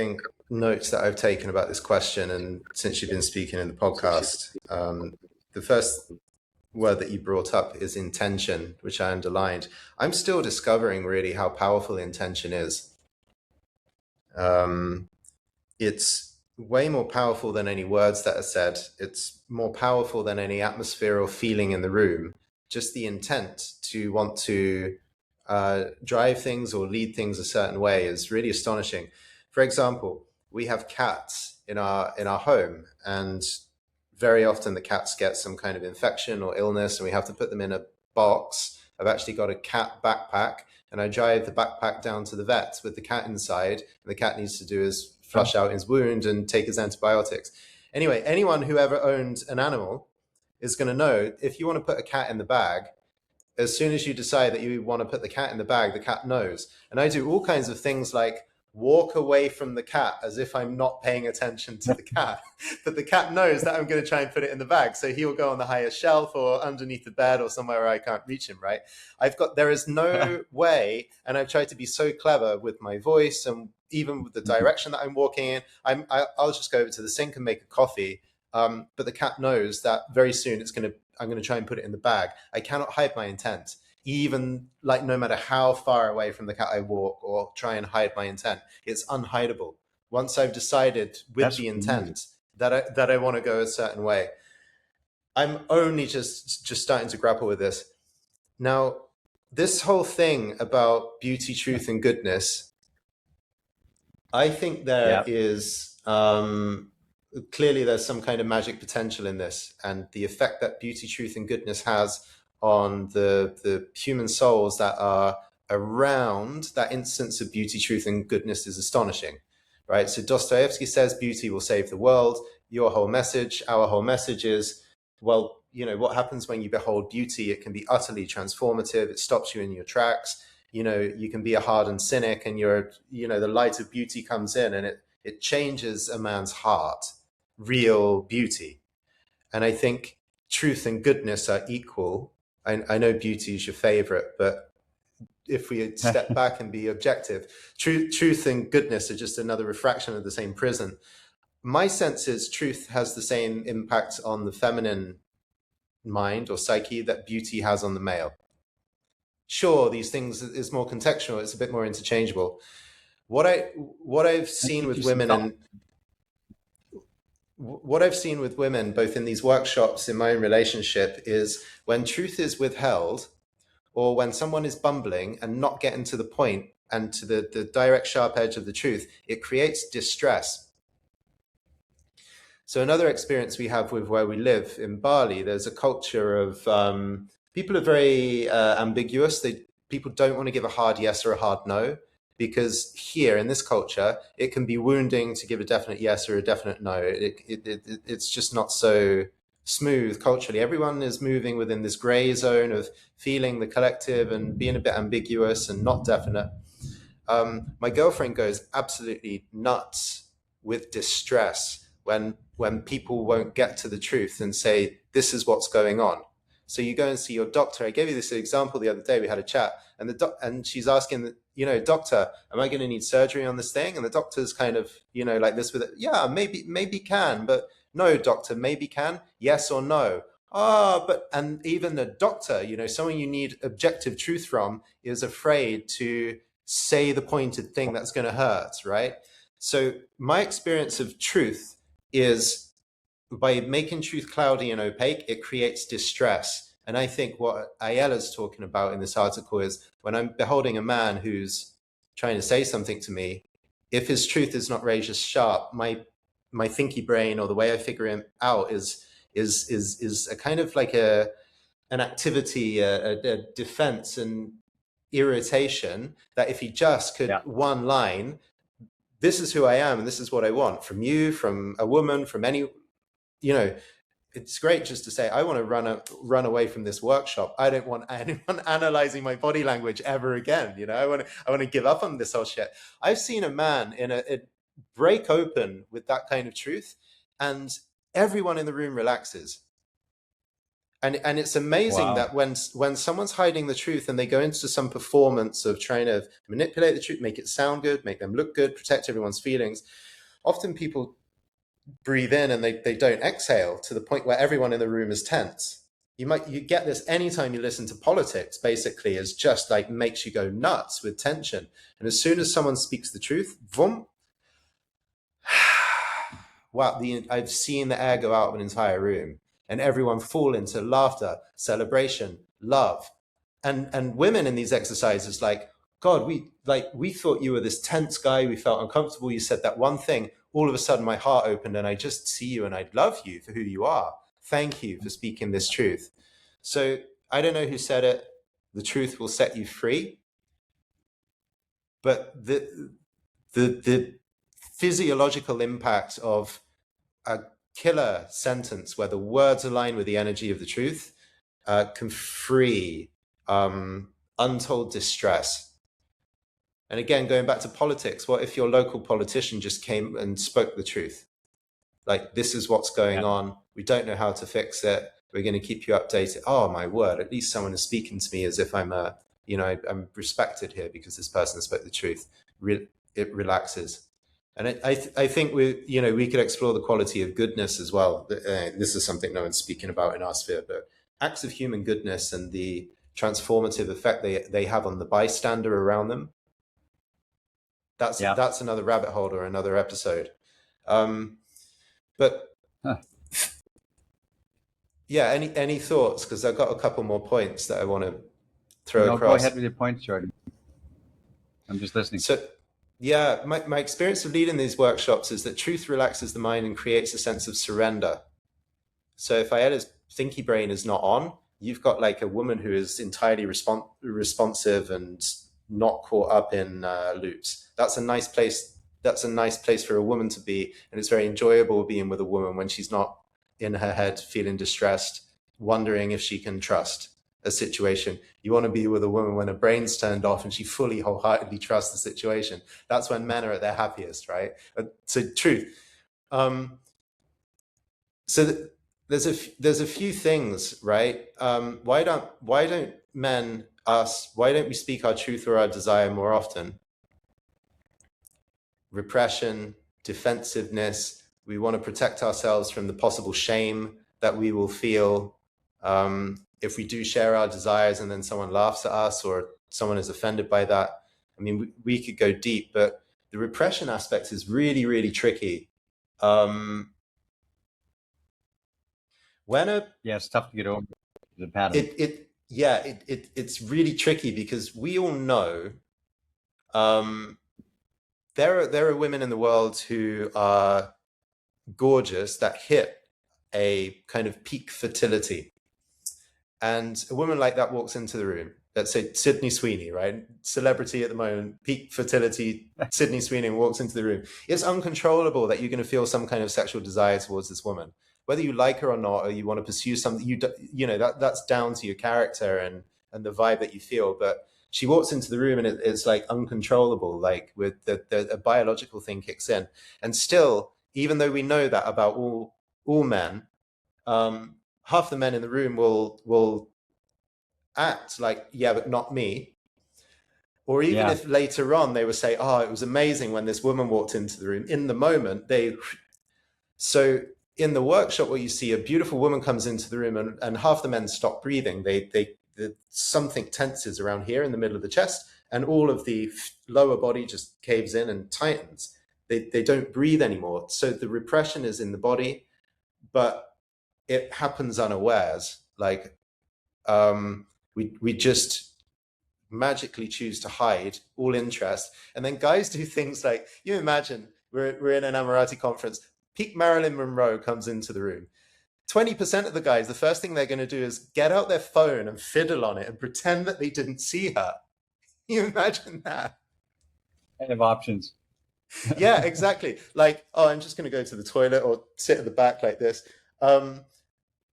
notes that I've taken about this question, and since you've been speaking in the podcast, the first word that you brought up is intention, which I underlined. I'm still discovering really how powerful intention is. It's way more powerful than any words that are said. It's more powerful than any atmosphere or feeling in the room. Just the intent to want to drive things or lead things a certain way is really astonishing. For example, we have cats in our home, and very often the cats get some kind of infection or illness, and we have to put them in a box. I've actually got a cat backpack, and I drive the backpack down to the vet with the cat inside, and the cat needs to do is flush out his wound and take his antibiotics. Anyway, anyone who ever owned an animal is going to know, if you want to put a cat in the bag, as soon as you decide that you want to put the cat in the bag, the cat knows. And I do all kinds of things like walk away from the cat as if I'm not paying attention to the cat. But the cat knows that I'm going to try and put it in the bag. So he'll go on the highest shelf or underneath the bed or somewhere where I can't reach him, right? There is no way, and I've tried to be so clever with my voice and even with the direction that I'm walking in. I'll just go over to the sink and make a coffee. But the cat knows that very soon I'm going to try and put it in the bag. I cannot hide my intent, even like no matter how far away from the cat I walk or try and hide my intent. It's unhideable. Once I've decided with
That's
the
amazing.
intent that I want to go a certain way. I'm only just starting to grapple with this now. This whole thing about beauty, truth, and goodness, I think there
Yeah.
is clearly there's some kind of magic potential in this, and the effect that beauty, truth, and goodness has on the human souls that are around that instance of beauty, truth, and goodness is astonishing, right? So Dostoevsky says beauty will save the world. Your whole message, our whole message is, well, you know, what happens when you behold beauty? It can be utterly transformative. It stops you in your tracks. You know, you can be a hardened cynic, and you're, you know, the light of beauty comes in, and it changes a man's heart. Real beauty. And I think truth and goodness are equal. I know beauty is your favorite, but if we step back and be objective, truth and goodness are just another refraction of the same prism. My sense is truth has the same impact on the feminine mind or psyche that beauty has on the male. Sure, these things is more contextual, it's a bit more interchangeable. What I've seen with women, and what I've seen with women, both in these workshops, in my own relationship, is when truth is withheld, or when someone is bumbling and not getting to the point and to the direct sharp edge of the truth, it creates distress. So another experience we have with where we live in Bali, there's a culture of people are very ambiguous. People don't want to give a hard yes or a hard no, because here in this culture, it can be wounding to give a definite yes or a definite no. It's just not so smooth culturally. Everyone is moving within this gray zone of feeling the collective and being a bit ambiguous and not definite. My girlfriend goes absolutely nuts with distress when people won't get to the truth and say, this is what's going on. So you go and see your doctor. I gave you this example the other day. We had a chat, and and she's asking, you know, doctor, am I going to need surgery on this thing? And the doctor's kind of, you know, like this with it. Yeah, maybe can, but no, doctor, maybe can. Yes or no. And even the doctor, you know, someone you need objective truth from, is afraid to say the pointed thing that's going to hurt, right? So my experience of truth is, by making truth cloudy and opaque, it creates distress. And I think what Ayala's talking about in this article is, when I'm beholding a man who's trying to say something to me, if his truth is not razor sharp, my thinky brain, or the way I figure him out, is a kind of like an activity, a defense and irritation, that if he just could,
Yeah.
one line, this is who I am and this is what I want from you, from a woman, from any, you know, it's great just to say, I want to run away from this workshop. I don't want anyone analyzing my body language ever again. You know, I want to give up on this whole shit. I've seen a man in a break open with that kind of truth, and everyone in the room relaxes. And it's amazing
Wow.
that when someone's hiding the truth and they go into some performance of trying to manipulate the truth, make it sound good, make them look good, protect everyone's feelings, often people breathe in and they don't exhale, to the point where everyone in the room is tense. You get this anytime you listen to politics. Basically, is just like makes you go nuts with tension. And as soon as someone speaks the truth, boom, wow, I've seen the air go out of an entire room, and everyone fall into laughter, celebration, love. And women in these exercises, like, God, we thought you were this tense guy. We felt uncomfortable. You said that one thing. All of a sudden, my heart opened, and I just see you, and I love you for who you are. Thank you for speaking this truth. So I don't know who said it. The truth will set you free. But the physiological impact of a killer sentence where the words align with the energy of the truth can free untold distress. And again, going back to politics, what if your local politician just came and spoke the truth? Like, this is what's going
Yeah.
on. We don't know how to fix it. We're going to keep you updated. Oh my word! At least someone is speaking to me as if I'm I'm respected here because this person spoke the truth. It relaxes. And I think we could explore the quality of goodness as well. This is something no one's speaking about in our sphere, but acts of human goodness and the transformative effect they have on the bystander around them.
Yeah.
That's another rabbit hole or another episode. But
Huh.
yeah, any thoughts? Because I've got a couple more points that I want to throw
No, go ahead
across.
with your points, Jordan. I'm just listening.
So, yeah, my experience of leading these workshops is that truth relaxes the mind and creates a sense of surrender. So if Ayeda's thinky brain is not on, you've got like a woman who is entirely responsive and not caught up in loops. That's a nice place. That's a nice place for a woman to be, and it's very enjoyable being with a woman when she's not in her head feeling distressed, wondering if she can trust a situation. You want to be with a woman when her brain's turned off and she fully wholeheartedly trusts the situation. That's when men are at their happiest, right? So truth. Um, so there's a few things, right? Why don't men us? Why don't we speak our truth or our desire more often? Repression, defensiveness. We want to protect ourselves from the possible shame that we will feel if we do share our desires and then someone laughs at us or someone is offended by that. I mean, we could go deep, but the repression aspect is really, really tricky. When a
Yeah, it's tough to get over the pattern.
it's really tricky because we all know um, there are women in the world who are gorgeous that hit a kind of peak fertility, and a woman like that walks into the room. Let's say Sydney Sweeney, right? Celebrity at the moment, peak fertility. Sydney Sweeney walks into the room. It's uncontrollable that you're going to feel some kind of sexual desire towards this woman, whether you like her or not, or you want to pursue something. You know that's down to your character and the vibe that you feel. But she walks into the room and it's like uncontrollable, like with the biological thing kicks in, and still, even though we know that about all men, half the men in the room will act like, yeah, but not me. Or even
Yeah,
if later on they would say, oh, it was amazing when this woman walked into the room. In the moment, so in the workshop, what you see, a beautiful woman comes into the room and half the men stop breathing. Something tenses around here in the middle of the chest, and all of the lower body just caves in and tightens. They don't breathe anymore. So the repression is in the body, but it happens unawares. Like we just magically choose to hide all interest, and then guys do things like, you imagine we're in an Amorata conference, peak Marilyn Monroe comes into the room. 20% of the guys, the first thing they're going to do is get out their phone and fiddle on it and pretend that they didn't see her. You imagine that?
kind of options.
Yeah, exactly. Like, oh, I'm just going to go to the toilet or sit at the back like this. Um,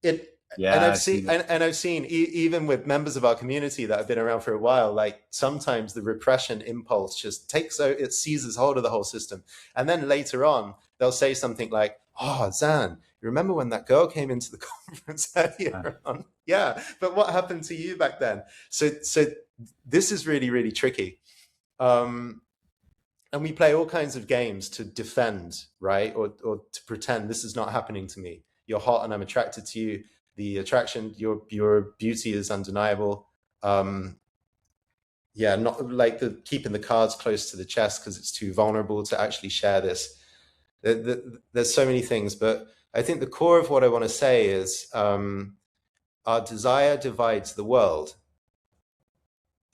it and
Yeah,
I've
I've
seen
seen it.
and I've seen even with members of our community that have been around for a while, like sometimes the repression impulse just takes out, it seizes hold of the whole system, and then later on they'll say something like, oh, Zan, you remember when that girl came into the conference earlier on? Yeah, but what happened to you back then? So this is really, really tricky. um and we play all kinds of games to defend, right? Or to pretend this is not happening to me. You're hot and I'm attracted to you. The attraction, your beauty is undeniable. Um, yeah, not like the keeping the cards close to the chest because it's too vulnerable to actually share this. There's so many things, but I think the core of what I want to say is our desire divides the world.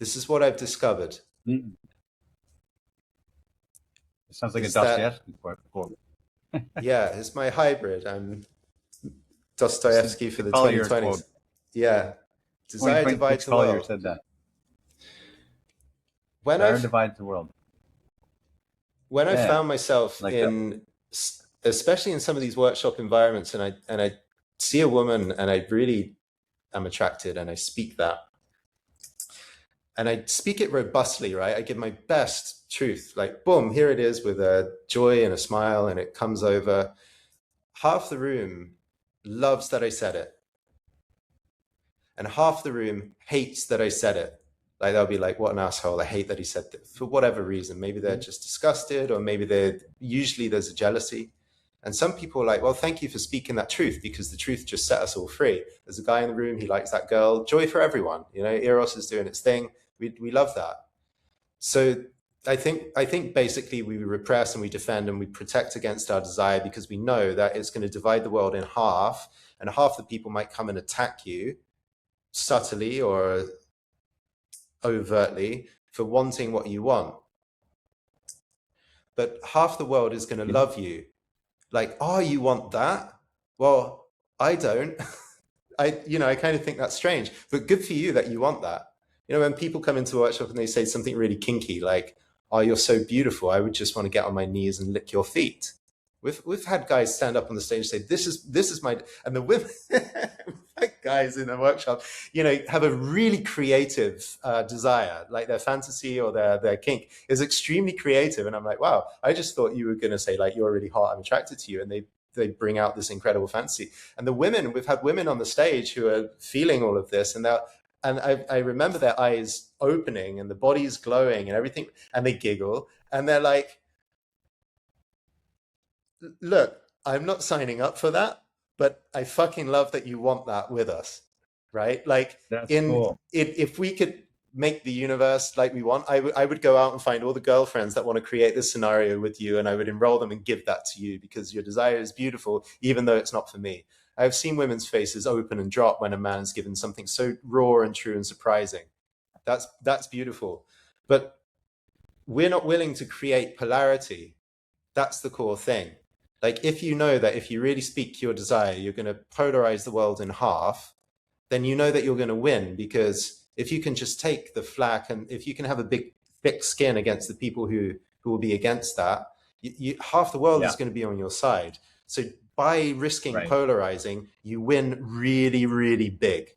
This is what I've discovered.
Mm. It sounds like a
Is that
Dostoevsky quote.
yeah, it's my hybrid. I'm
It's the,
Dostoevsky for
the
the
Collier quote.
2020s. Yeah. Desire
2026
divides the
Collier
world.
said that.
When
Desire
I've
divides the world.
when I
Yeah,
found myself
like that.
in, especially in some of these workshop environments, and I see a woman and I really am attracted and I speak that, and I speak it robustly, right? I give my best truth, like boom, here it is with a joy and a smile, and it comes over. Half the room loves that I said it, and half the room hates that I said it. Like they'll be like, "What an asshole! I hate that he said that." For whatever reason, maybe they're just disgusted, or maybe they're usually there's a jealousy. And some people are like, "Well, thank you for speaking that truth because the truth just set us all free." There's a guy in the room, he likes that girl. Joy for everyone. You know, Eros is doing its thing. We love that. So I think basically we repress and we defend and we protect against our desire because we know that it's going to divide the world in half, and half the people might come and attack you subtly or overtly for wanting what you want. But half the world is going to
Yeah.
love you. Like, oh, you want that? Well, I don't. I kind of think that's strange, but good for you that you want that. When people come into a workshop and they say something really kinky, like, "Oh, you're so beautiful. I would just want to get on my knees and lick your feet." We've had guys stand up on the stage and say, "This is my," and the women, we've had guys in the workshop, have a really creative desire, like their fantasy or their kink is extremely creative, and I'm like, wow, I just thought you were going to say like, "You're really hot. I'm attracted to you," and they bring out this incredible fantasy. And we've had women on the stage who are feeling all of this, and I remember their eyes opening and the body's glowing and everything, and they giggle and they're like, "Look, I'm not signing up for that, but I fucking love that you want that with us," right? Like,
That's
in
cool.
it, if we could make the universe like we want, I would go out and find all the girlfriends that want to create this scenario with you, and I would enroll them and give that to you because your desire is beautiful, even though it's not for me. I've seen women's faces open and drop when a man's given something so raw and true and surprising. That's beautiful, but we're not willing to create polarity. That's the core thing. Like, if you know that if you really speak your desire, you're going to polarize the world in half, then you know that you're going to win, because if you can just take the flack and if you can have a big, thick skin against the people who will be against that, half the world is
Yeah.
going to be on your side. So by risking
Right.
polarizing, you win really, really big.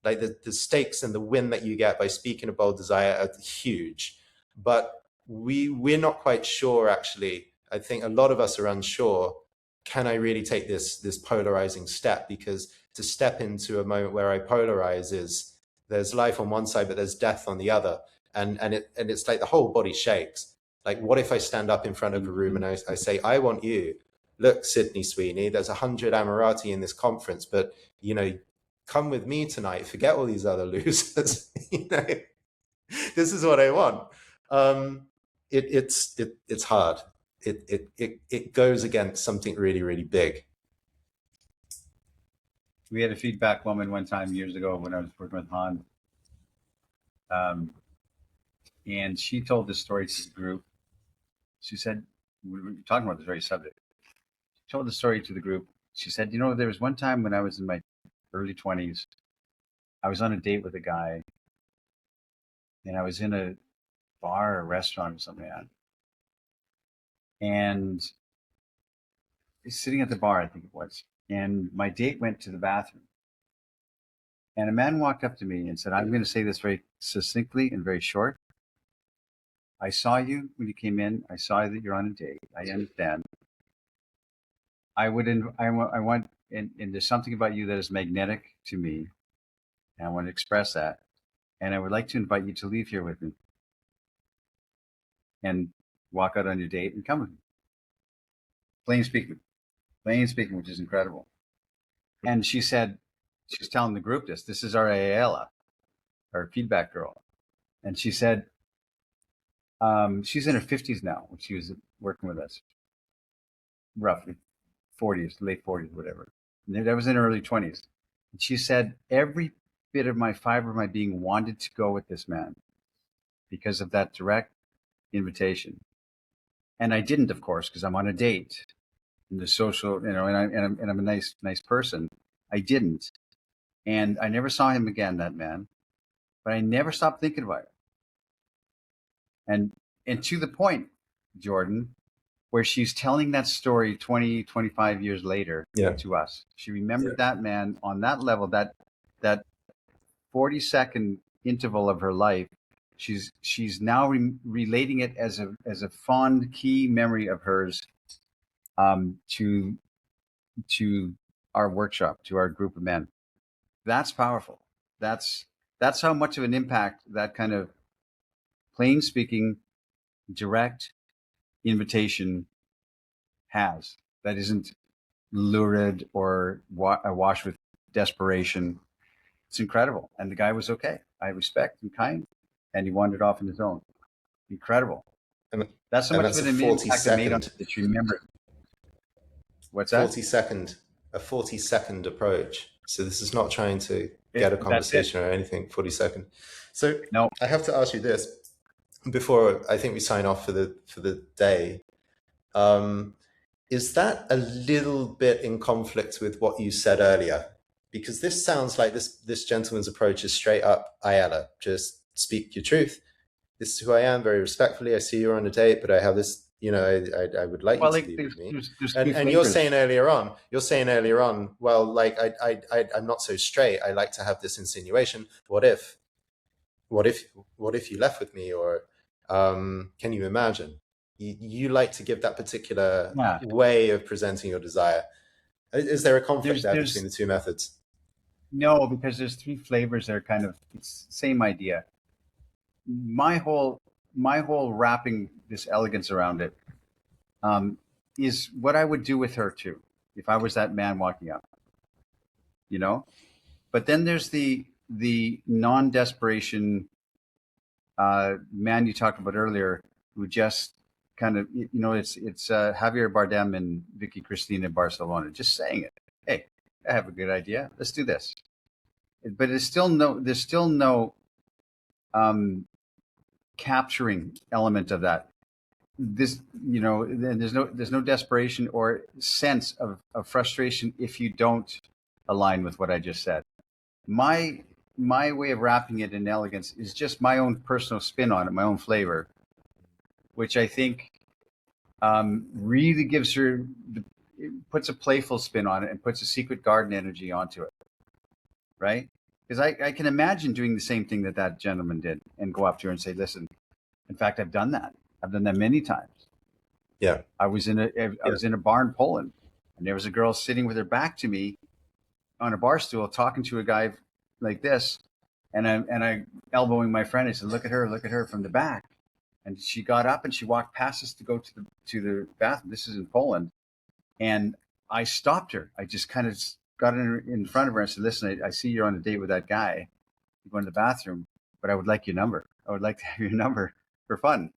Like, the stakes and the win that you get by speaking a bold desire are huge. But we're not quite sure, actually. I think a lot of us are unsure. Can I really take this polarizing step? Because to step into a moment where I polarize is, there's life on one side, but there's death on the other, and it's like the whole body shakes. Like, what if I stand up in front of a room
Mhm.
and I say, "I want you. Look, Sydney Sweeney, there's 100 Amorati in this conference, but come with me tonight. Forget all these other losers. This is what I want." It's hard. It goes against something really, really big.
We had a feedback woman one time years ago when I was working with Han, um, and she told this story to the group. She said, we were talking about this very subject. She told the story to the group. She said, there was one time when I was in my early 20s, I was on a date with a guy, and I was in a bar or restaurant or something like that. And sitting at the bar, I think it was. And my date went to the bathroom. And a man walked up to me and said, I'm going to say this very succinctly and very short. I saw you when you came in. I saw that you're on a date. I understand. I want, and there's something about you that is magnetic to me. And I want to express that. And I would like to invite you to leave here with me and walk out on your date and come with me. Plain speaking, which is incredible. And she said, she's telling the group this. This is our Ayala, our feedback girl. And she said, she's in her 50s now when she was working with us, roughly 40s, late 40s, whatever. And that was in her early 20s. And she said, every bit of my fiber of my being wanted to go with this man because of that direct invitation. And I didn't, of course, because I'm on a date and the social, and I'm a nice person. I didn't. And I never saw him again, that man, but I never stopped thinking about it. And to the point, Jordan, where she's telling that story 20, 25 years later
Yeah.
to us. She remembered that man on that level, that 40-second interval of her life. She's now relating it as a fond key memory of hers, to our workshop, to our group of men. That's powerful. That's how much of an impact that kind of plain speaking, direct invitation has. That isn't lurid or awash with desperation. It's incredible. And the guy was okay. I respect and kind, and he wandered off on his own. Incredible.
and,
That's so
and
much of
that's a
an
40
impact it made on
second
me that you remember. What's that?
40 second a 40-second approach. So this is not trying to get a
That's it.
conversation or anything. 40 second. So
No,
I have to ask you this before I think we sign off for the day. Um, is that a little bit in conflict with what you said earlier? Because this sounds like this gentleman's approach is straight up, Ayala, just speak your truth. This is who I am, very respectfully. I see you're on a date, but I have this, I would like you
well,
to
like
be with me.
there's two
And
flavors.
you're saying earlier on, well, like I'm not so straight. I like to have this insinuation. What if, what if you left with me? Or can you imagine? You like to give that particular
Yeah,
way of presenting your desire. Is there a conflict there between
there's
the two methods?
no, because there's three flavors that are kind of it's same idea. My whole my whole wrapping this elegance around it um, is what I would do with her too if I was that man walking up, you know. But then there's the non desperation man you talked about earlier, who just kind of it's Javier Bardem and Vicky Cristina in Barcelona, just saying it. Hey, I have a good idea. Let's do this. But there's still no um, capturing element of that. This there's no desperation or sense of frustration if you don't align with what I just said. My way of wrapping it in elegance is just my own personal spin on it, my own flavor, which I think really gives her puts a playful spin on it and puts a secret garden energy onto it, right? Because I can imagine doing the same thing that gentleman did and go up to her and say, "Listen, in fact, I've done that. I've done that many times.
Yeah.
I was in a bar in Poland, and there was a girl sitting with her back to me on a bar stool talking to a guy like this, and I elbowing my friend. I said, look at her from the back." And she got up and she walked past us to go to the bathroom. This is in Poland, and I stopped her. I just kind of got in front of her and said, "Listen, I see you're on a date with that guy. You're going to the bathroom, but I would like your number. I would like to have your number for fun."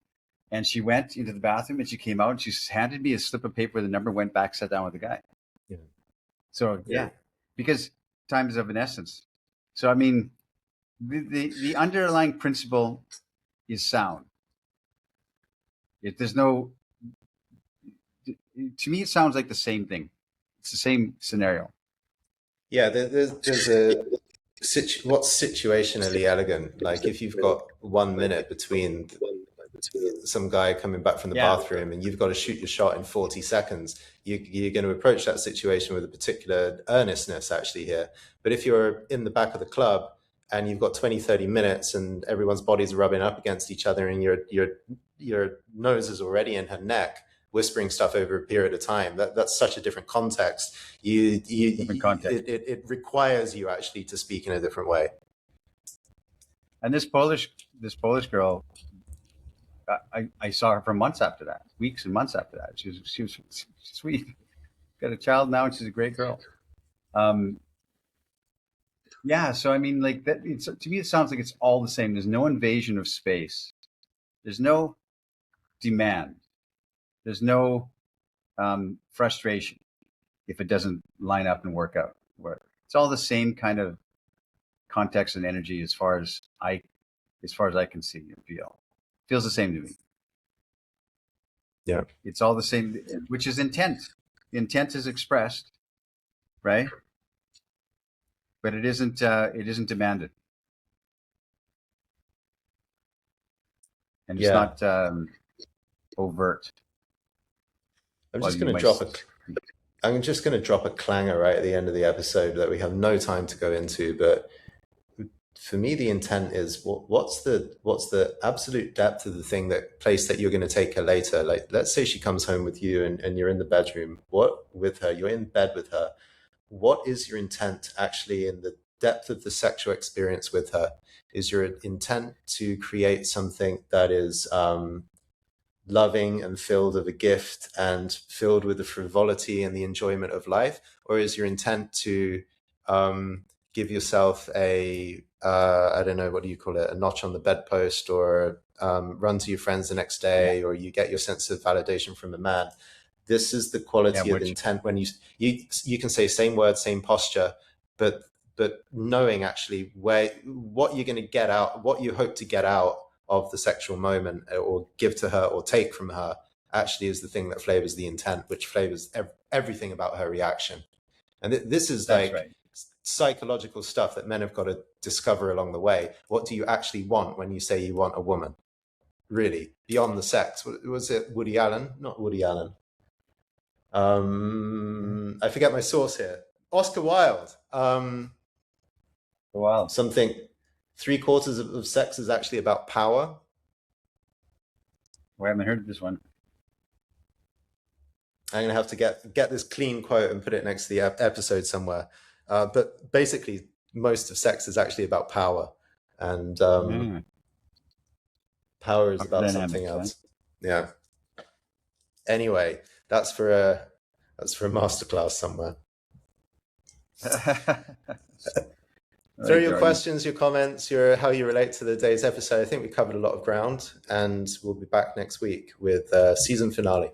And she went into the bathroom and she came out and she handed me a slip of paper with the number, went back, sat down with the guy.
Yeah.
So yeah, because time is of an essence. So I mean, the underlying principle is sound. There's no, to me, it sounds like the same thing. It's the same scenario.
Yeah, there's a what's situationally elegant. Like if you've got 1 minute between some guy coming back from the
Yeah.
bathroom and you've got to shoot your shot in 40 seconds, you're going to approach that situation with a particular earnestness actually here. But if you're in the back of the club and you've got 20, 30 minutes and everyone's bodies are rubbing up against each other and your nose is already in her neck, whispering stuff over a period of time, that's such a different context.
Different context.
It requires you actually to speak in a different way.
And this Polish girl, I saw her for months after that, weeks and months after that. She was sweet. Got a child now, and she's a great girl. Yeah, so I mean, like that. To me, it sounds like it's all the same. There's no invasion of space. There's no demand. There's no frustration if it doesn't line up and work out. It's all the same kind of context and energy as far as I can see and feel. Feels the same to me.
Yeah.
It's all the same, which is intent. The intent is expressed, right? But it isn't demanded. And it's not overt.
I'm just going to drop a clanger right at the end of the episode that we have no time to go into, but for me the intent is what's the absolute depth of the thing, that place that you're going to take her later. Like let's say she comes home with you and you're in the bedroom with her, you're in bed with her. What is your intent actually in the depth of the sexual experience with her? Is your intent to create something that is loving and filled of a gift and filled with the frivolity and the enjoyment of life? Or is your intent to give yourself a I don't know, what do you call it, a notch on the bedpost, or run to your friends the next
Yeah.
day, or you get your sense of validation from a man. This is the
Yeah.
quality of
Which,
intent when you can say same word, same posture, but knowing actually what you're going to get out, what you hope to get out of the sexual moment or give to her or take from her, actually is the thing that flavors the intent, which flavors everything about her reaction. And this is
that's
like
right.
psychological stuff that men have got to discover along the way. What do you actually want when you say you want a woman? Really, beyond the sex. Was it Woody Allen? Not Woody Allen. I forget my source here. Oscar Wilde.
Wow.
Something. 3/4 of sex is actually about power.
We haven't heard this one.
I'm gonna have to get this clean quote and put it next to the episode somewhere. But basically, most of sex is actually about power, and power is
Power
about something
dynamics,
else. Yeah. Anyway, that's for a masterclass somewhere.
huh?
Throw
Right,
your
Jordan.
questions, your comments, your how you relate to the day's episode. I think we covered a lot of ground, and we'll be back next week with season finale.